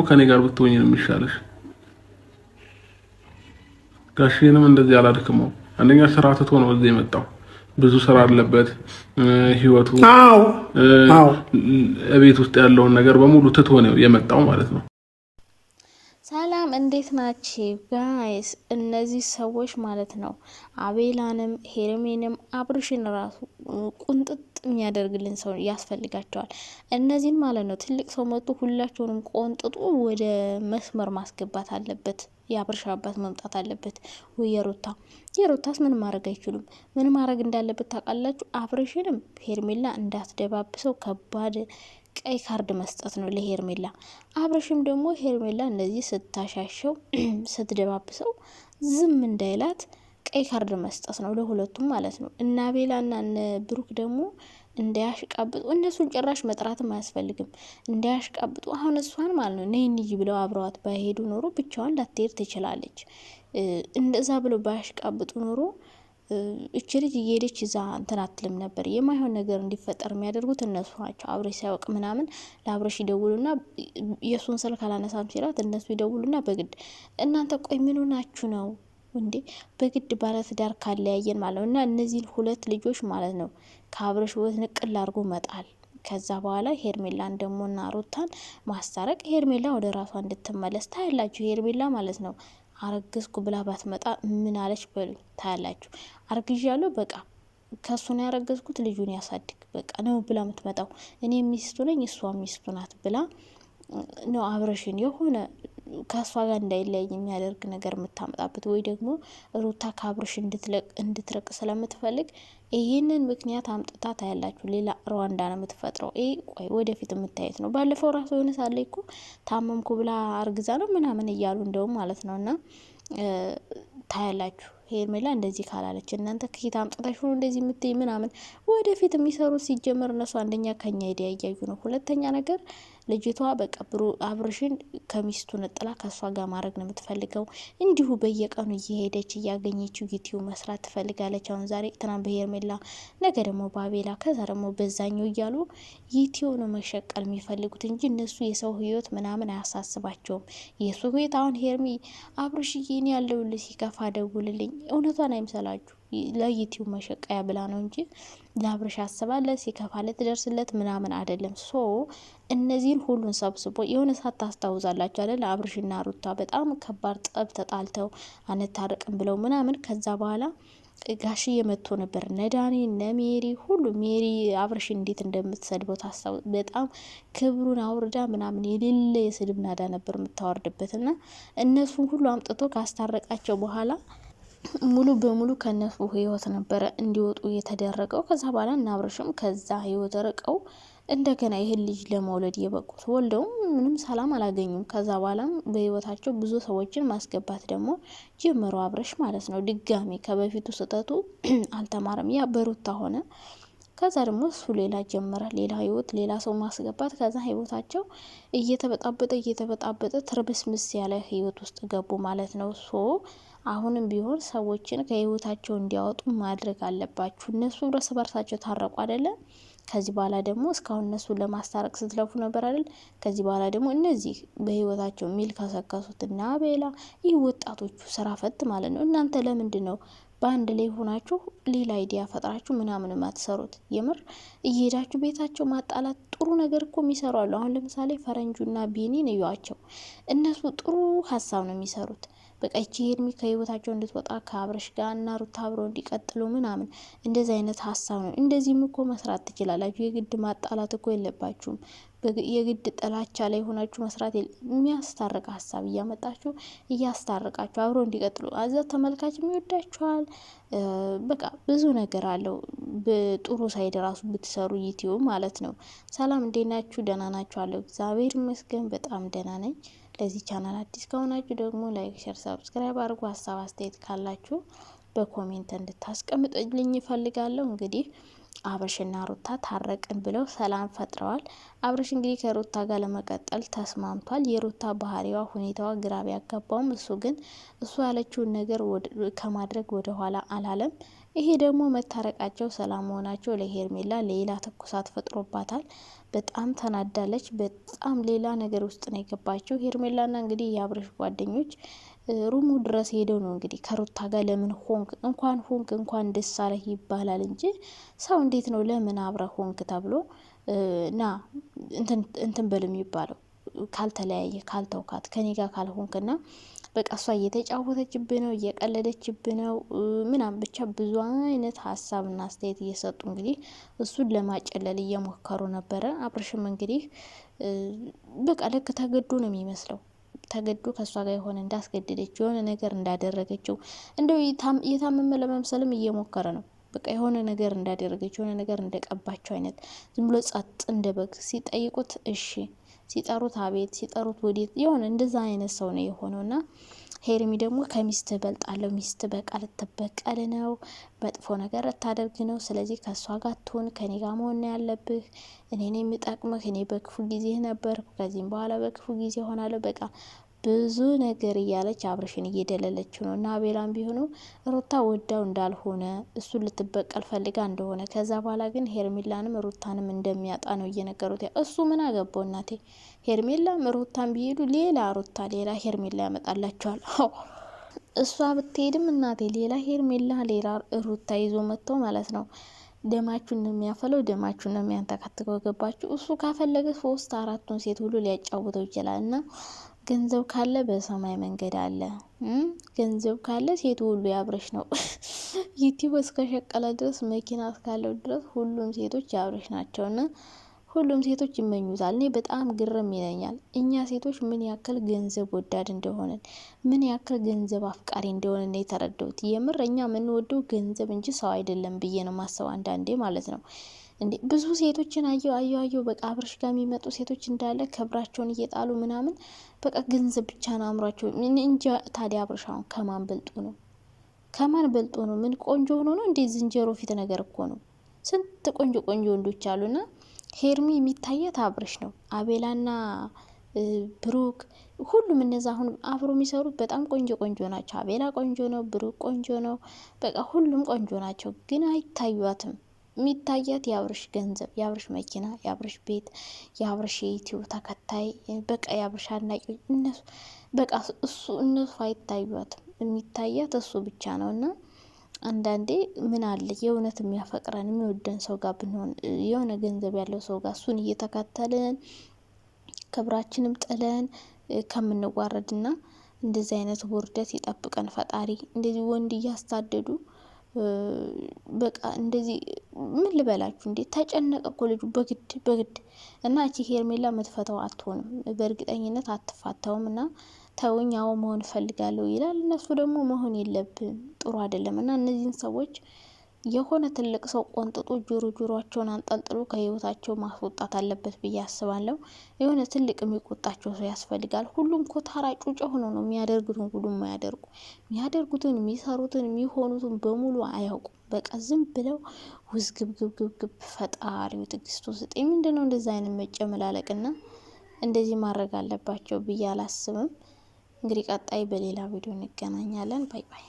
ከኔ ጋር ብትሆኚ ነው የሚሻለሽ። ጋሼንም እንደዚህ አላድክመው። አንደኛ ስራ ትቶ ነው እዚህ የመጣው። ብዙ ስራ አለበት ህይወቱ። ቤት ውስጥ ያለውን ነገር በሙሉ ትቶ ነው የመጣው ማለት ነው። ሰላም እንዴት ናችሁ ጋይስ? እነዚህ ሰዎች ማለት ነው አቤላንም ሄርሜንም አብርሽን ራሱ ቁንጥጥ የሚያደርግልን ሰው ያስፈልጋቸዋል። እነዚህን ማለት ነው ትልቅ ሰው መጥቶ ሁላቸውንም ቆንጥጡ ወደ መስመር ማስገባት አለበት። የአብርሽ አባት መምጣት አለበት ወይ የሩታስ ምን ማድረግ አይችሉም። ምን ማድረግ እንዳለበት ታውቃላችሁ? አብርሽንም ሄርሜላ እንዳትደባብሰው ከባድ ቀይ ካርድ መስጠት ነው ለሄርሜላ። አብርሽም ደግሞ ሄርሜላ እንደዚህ ስታሻሸው ስትደባብሰው ዝም እንዳይላት ቀይ ካርድ መስጠት ነው ለሁለቱም ማለት ነው። እና ቤላና እነ ብሩክ ደግሞ እንዳያሽቃብጡ፣ እነሱን ጭራሽ መጥራትም አያስፈልግም። እንዳያሽቃብጡ አሁን እሷን ማለት ነው ነይ እንጂ ብለው አብረዋት ባይሄዱ ኖሮ ብቻዋን ላትሄድ ትችላለች። እንደዛ ብለው ባያሽቃብጡ ኖሮ እቺ ልጅ እየሄደች እዛ እንትን አትልም ነበር። የማይሆን ነገር እንዲፈጠር የሚያደርጉት እነሱ ናቸው። አብረሽ ሲያውቅ ምናምን ለአብረሽ ይደውሉና የእሱን ስልክ አላነሳም ሲላት እነሱ ይደውሉና በግድ እናንተ ቆይ ምን ሆናችሁ ነው እንዴ? በግድ ባለትዳር ካለያየን ማለት ነው። እና እነዚህን ሁለት ልጆች ማለት ነው ከአብረሽ ወት ንቅል አድርጎ መጣል። ከዛ በኋላ ሄርሜላን ደሞና ሩታን ማስታረቅ፣ ሄርሜላ ወደ ራሷ እንድትመለስ ታያላችሁ። ሄርሜላ ማለት ነው አረግዝኩ ብላ ባትመጣ ምን አለች በሉ ታያላችሁ። አርግዣለሁ በቃ ከሱ ነው ያረገዝኩት ልጁን ያሳድግ በቃ ነው ብላ የምትመጣው። እኔ ሚስቱ ነኝ እሷ ሚስቱ ናት ብላ ነው አብረሽን የሆነ ከሷ ጋር እንዳይለያይ የሚያደርግ ነገር የምታመጣበት፣ ወይ ደግሞ ሩታ ከአብረሽ እንድትረቅ ስለምትፈልግ ይህንን ምክንያት አምጥታ ታያላችሁ። ሌላ ሩዋንዳ ነው የምትፈጥረው። ቆይ ወደፊት የምታየት ነው። ባለፈው ራሱ የሆነ ሳለ እኮ ታመምኩ ብላ አርግዛ ነው ምናምን እያሉ እንደውም ማለት ነውና ታያላችሁ። ሄርሜላ እንደዚህ ካላለች እናንተ ከየት አምጥታችሁ ነው እንደዚህ የምትይ ምናምን። ወደፊት የሚሰሩት ሲጀመር እነሱ አንደኛ ከኛ አይዲያ እያዩ ነው። ሁለተኛ ነገር ልጅቷ በቃ አብርሽን ከሚስቱ ነጥላ ከሷ ጋር ማድረግ ነው የምትፈልገው። እንዲሁ በየቀኑ እየሄደች እያገኘችው ዩቲዩብ መስራት ትፈልጋለች። አሁን ዛሬ ትናንት በሄርሜላ ነገ ደግሞ ባቤላ ከዛ ደግሞ በዛኛው እያሉ ዩቲዩብ ነው መሸቀል የሚፈልጉት እንጂ እነሱ የሰው ህይወት ምናምን አያሳስባቸውም። የሱ ህይወት አሁን ሄርሚ አብርሽዬ እኔ ያለሁልሽ ሲከፋ ደውልልኝ፣ እውነቷን አይምሰላችሁ ለዩቲዩብ መሸቀያ ብላ ነው እንጂ ለአብርሽ አስባለት ሲከፋለት ደርስለት ምናምን አይደለም። ሶ እነዚህን ሁሉን ሰብስቦ የሆነ ሰዓት ታስታውዛላችሁ አይደል? አብርሽና ሩታ በጣም ከባድ ጠብ ተጣልተው አንታረቅም ብለው ምናምን ከዛ በኋላ ጋሽዬ መጥቶ ነበር። ነዳኒ ነሜሪ ሁሉ ሜሪ አብርሽ እንዴት እንደምትሰድበው ታስታውስ። በጣም ክብሩን አውርዳ ምናምን የሌለ የስድብ ናዳ ነበር የምታወርድበትና እነሱን ሁሉ አምጥቶ ካስታረቃቸው በኋላ ሙሉ በሙሉ ከነሱ ህይወት ነበረ እንዲወጡ የተደረገው። ከዛ በኋላ እና አብርሽም ከዛ ህይወት ርቀው እንደገና ይህን ልጅ ለመውለድ የበቁት ወልደውም ምንም ሰላም አላገኙም። ከዛ በኋላም በህይወታቸው ብዙ ሰዎችን ማስገባት ደግሞ ጀመሩ አብርሽ ማለት ነው። ድጋሚ ከበፊቱ ስህተቱ አልተማረም። ያ በሩታ ሆነ። ከዛ ደግሞ እሱ ሌላ ጀመረ፣ ሌላ ህይወት፣ ሌላ ሰው ማስገባት። ከዛ ህይወታቸው እየተበጣበጠ ትርብስምስ ያለ ህይወት ውስጥ ገቡ ማለት ነው። ሶ አሁንም ቢሆን ሰዎችን ከህይወታቸው እንዲያወጡ ማድረግ አለባችሁ። እነሱ እርስ በርሳቸው ታረቁ አይደለ? ከዚህ በኋላ ደግሞ እስካሁን እነሱ ለማስታረቅ ስትለፉ ነበር አይደል? ከዚህ በኋላ ደግሞ እነዚህ በህይወታቸው ሚል ከሰከሱትና ቤላ ይህ ወጣቶቹ ስራ ፈት ማለት ነው። እናንተ ለምንድን ነው በአንድ ላይ ሆናችሁ ሌላ አይዲያ ፈጥራችሁ ምናምን ማትሰሩት? የምር እየሄዳችሁ ቤታቸው ማጣላት ጥሩ ነገር እኮ የሚሰሩ አሉ። አሁን ለምሳሌ ፈረንጁና ቢኒን እዩዋቸው። እነሱ ጥሩ ሀሳብ ነው የሚሰሩት። በቃ እቺ ሄርሚ ከህይወታቸው እንድትወጣ ከአብረሽ ጋር እና ሩታ አብረው እንዲቀጥሉ ምናምን እንደዚህ አይነት ሀሳብ ነው። እንደዚህም እኮ መስራት ትችላላችሁ። የግድ ማጣላት እኮ የለባችሁም። የግድ ጥላቻ ላይ ሆናችሁ መስራት የሚያስታርቅ ሀሳብ እያመጣችሁ እያስታርቃችሁ አብረው እንዲቀጥሉ አዛ ተመልካች ይወዳችኋል። በቃ ብዙ ነገር አለው። በጥሩ ሳይድ ራሱ ብትሰሩ ዩቲዩብ ማለት ነው። ሰላም እንዴት ናችሁ? ደህና ናችሁ? አለው እግዚአብሔር ይመስገን በጣም ደህና ነኝ። ለዚህ ቻናል አዲስ ከሆናችሁ ደግሞ ላይክ፣ ሼር፣ ሰብስክራይብ አድርጉ። ሀሳብ አስተያየት ካላችሁ በኮሜንት እንድታስቀምጡልኝ ይፈልጋለሁ። እንግዲህ አብርሽና ሩታ ታረቅን ብለው ሰላም ፈጥረዋል። አብርሽ እንግዲህ ከሩታ ጋር ለመቀጠል ተስማምቷል። የሩታ ባህሪዋ ሁኔታዋ ግራ ቢያጋባውም እሱ ያለችውን ነገር ከማድረግ ወደ ኋላ አላለም። ይሄ ደግሞ መታረቃቸው ሰላም መሆናቸው ለሄርሜላ ሌላ ትኩሳት ፈጥሮባታል። በጣም ተናዳለች። በጣም ሌላ ነገር ውስጥ ነው የገባቸው። ሄርሜላና እንግዲህ የአብርሽ ጓደኞች ሩሙ ድረስ ሄደው ነው እንግዲህ ከሩታ ጋር ለምን ሆንክ እንኳን ደስ አለህ ይባላል እንጂ ሰው እንዴት ነው ለምን አብረህ ሆንክ ተብሎ ና እንትን በል የሚባለው? ካልተለያየ ካልተውካት ከኔ ጋር ካልሆንክና በቃ እሷ እየተጫወተችብህ ነው እየቀለደችብህ ነው ምናምን ብቻ ብዙ አይነት ሀሳብና አስተያየት እየሰጡ እንግዲህ እሱን ለማጨለል እየሞከሩ ነበረ። አብርሽም እንግዲህ በቃ ልክ ተገዶ ነው የሚመስለው። ተገዶ ከእሷ ጋር የሆነ እንዳስገደደችው የሆነ ነገር እንዳደረገችው እንደው የታመመ ለመምሰልም እየሞከረ ነው። በቃ የሆነ ነገር እንዳደረገችው የሆነ ነገር እንደቀባቸው አይነት ዝም ብሎ ጸጥ እንደ በግ ሲጠይቁት እሺ ሲጠሩት አቤት ሲጠሩት ወዴት የሆነ እንደዛ አይነት ሰው ነው የሆነውና ሄርሚ ደግሞ ከሚስት በልጣለሁ ሚስት በቃ ልትበቀል ነው መጥፎ ነገር ልታደርግ ነው። ስለዚህ ከእሷ ጋር ትሆን ከኔ ጋር መሆን ያለብህ እኔን የሚጠቅምህ እኔ በክፉ ጊዜ ነበር ከዚህም በኋላ በክፉ ጊዜ ሆናለሁ በቃ ብዙ ነገር እያለች አብርሽን እየደለለችው ነው። እና አቤላም ቢሆኑ ሩታ ወዳው እንዳልሆነ እሱን ልትበቀል ፈልጋ እንደሆነ ከዛ በኋላ ግን ሄርሜላንም ሩታንም እንደሚያጣ ነው እየነገሩት። እሱ ምን አገባው እናቴ። ሄርሜላም ሩታን ቢሄዱ ሌላ ሩታ ሌላ ሄርሜላ ያመጣላቸዋል። እሷ ብትሄድም እናቴ ሌላ ሄርሜላ ሌላ ሩታ ይዞ መጥቶ ማለት ነው ደማችሁን ነው የሚያፈለው፣ ደማችሁን ነው የሚያንተከትከው። ገባችሁ? እሱ ካፈለገ 3-4 ሴት ሁሉ ሊያጫውተው ይችላል። እና ገንዘብ ካለ በሰማይ መንገድ አለ። ገንዘብ ካለ ሴቱ ሁሉ ያብረሽ ነው። ዩቲዩብ እስከሸቀለ ድረስ መኪና እስካለው ድረስ ሁሉም ሴቶች ያብረሽ ናቸውና ሁሉም ሴቶች ይመኙታል። እኔ በጣም ግርም ይለኛል እኛ ሴቶች ምን ያክል ገንዘብ ወዳድ እንደሆነን ምን ያክል ገንዘብ አፍቃሪ እንደሆነ ነው የተረዳሁት። የምር እኛ የምንወደው ገንዘብ እንጂ ሰው አይደለም ብዬ ነው ማሰብ አንዳንዴ ማለት ነው። እንዴ ብዙ ሴቶችን አየው በቃ አብርሽ ጋር የሚመጡ ሴቶች እንዳለ ክብራቸውን እየጣሉ ምናምን በቃ ገንዘብ ብቻ ነው አምሯቸው እንጂ። ታዲያ አብርሽ አሁን ከማን በልጦ ነው? ከማን በልጦ ነው? ምን ቆንጆ ሆኖ ነው እንዴ? ዝንጀሮ ፊት ነገር እኮ ነው። ስንት ቆንጆ ወንዶች አሉና ሄርሚ የሚታየት አብርሽ ነው። አቤላና ብሩክ ሁሉም እነዛ አሁን አብሮ የሚሰሩት በጣም ቆንጆ ናቸው። አቤላ ቆንጆ ነው፣ ብሩክ ቆንጆ ነው፣ በቃ ሁሉም ቆንጆ ናቸው። ግን አይታዩትም። የሚታያት የአብርሽ ገንዘብ፣ የአብርሽ መኪና፣ የአብርሽ ቤት፣ የአብርሽ የዩቲዩብ ተከታይ፣ በቃ የአብርሽ አድናቂዎች እነሱ በቃ እነሱ አይታዩትም። የሚታያት እሱ ብቻ ነው። እና አንዳንዴ ምን አለ የእውነት የሚያፈቅረን የሚወደን ሰው ጋር ብንሆን የሆነ ገንዘብ ያለው ሰው ጋር እሱን እየተከተልን ክብራችንም ጥለን ከምንዋረድና እንደዚህ አይነት ውርደት ይጠብቀን ፈጣሪ። እንደዚህ ወንድ እያስታደዱ በቃ እንደዚህ ምን ልበላችሁ እንዴ ተጨነቀ እኮ ልጁ በግድ እና እቺ ሄርሜላ መትፈተው አትሆንም፣ በእርግጠኝነት አትፋታውም። እና ተውኛው መሆን ፈልጋለሁ ይላል። እነሱ ደግሞ መሆን የለብን ጥሩ አይደለም። እና እነዚህን ሰዎች የሆነ ትልቅ ሰው ቆንጥጦ ጆሮአቸውን አንጠልጥሎ ከህይወታቸው ማስወጣት አለበት ብዬ አስባለሁ። የሆነ ትልቅ የሚቆጣቸው ሰው ያስፈልጋል። ሁሉም ኮታራ ጩጬ ሆኖ ነው የሚያደርጉትን ሁሉ የሚያደርጉትን የሚሰሩትን የሚሆኑትን በሙሉ አያውቁም። በቃ ዝም ብለው ውዝግብግብግብ ፈጣሪው ትግስቱ ስጤ ምንድነው እንደዛ አይነት መጨመላለቅና እንደዚህ ማድረግ አለባቸው ብዬ አላስብም። እንግዲህ ቀጣይ በሌላ ቪዲዮ እንገናኛለን። ባይ ባይ።